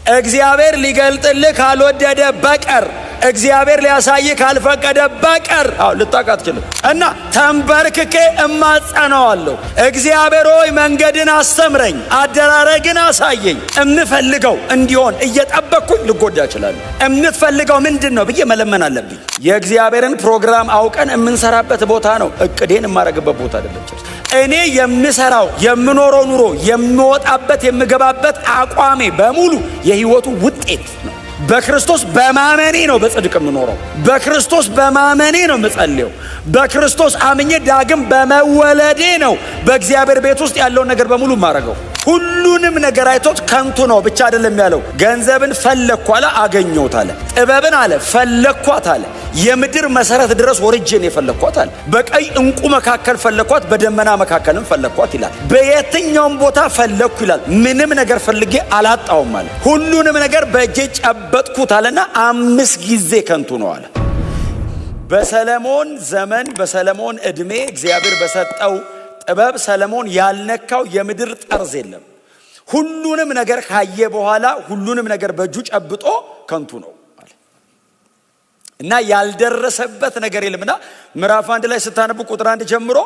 እግዚአብሔር ሊገልጥልህ ካልወደደ በቀር እግዚአብሔር ሊያሳይህ ካልፈቀደ በቀር ልታውቅ አትችልም። እና ተንበርክኬ እማጸነዋለሁ። እግዚአብሔር ሆይ መንገድን አስተምረኝ፣ አደራረግን አሳየኝ። እምፈልገው እንዲሆን እየጠበቅኩኝ ልጎዳ እችላለሁ። እምትፈልገው ምንድነው ብዬ መለመን አለብኝ። የእግዚአብሔርን ፕሮግራም አውቀን የምንሰራበት ቦታ ነው። እቅዴን የማረግበት ቦታ አይደለም። እኔ የምሰራው የምኖረው ኑሮ የምወጣበት የምገባበት አቋሜ በሙሉ የህይወቱ ውጤት ነው። በክርስቶስ በማመኔ ነው በጽድቅ የምኖረው። በክርስቶስ በማመኔ ነው የምጸልየው። በክርስቶስ አምኜ ዳግም በመወለዴ ነው በእግዚአብሔር ቤት ውስጥ ያለውን ነገር በሙሉ ማረገው። ሁሉንም ነገር አይቶት ከንቱ ነው ብቻ አይደለም ያለው። ገንዘብን ፈለግኩ አለ፣ አገኘሁት አለ። ጥበብን አለ ፈለግኳት አለ። የምድር መሰረት ድረስ ወርጄን የፈለግኳት አለ። በቀይ እንቁ መካከል ፈለግኳት፣ በደመና መካከልም ፈለግኳት ይላል። በየትኛውም ቦታ ፈለግኩ ይላል። ምንም ነገር ፈልጌ አላጣውም አለ። ሁሉንም ነገር በእጄ ጨበጥኩት አለና 5 ጊዜ ከንቱ ነው አለ። በሰለሞን ዘመን በሰለሞን እድሜ እግዚአብሔር በሰጠው ጥበብ ሰለሞን ያልነካው የምድር ጠርዝ የለም። ሁሉንም ነገር ካየ በኋላ ሁሉንም ነገር በእጁ ጨብጦ ከንቱ ነው እና ያልደረሰበት ነገር የለምና ምዕራፍ 1 ላይ ስታነቡ ቁጥር 1 ጀምሮ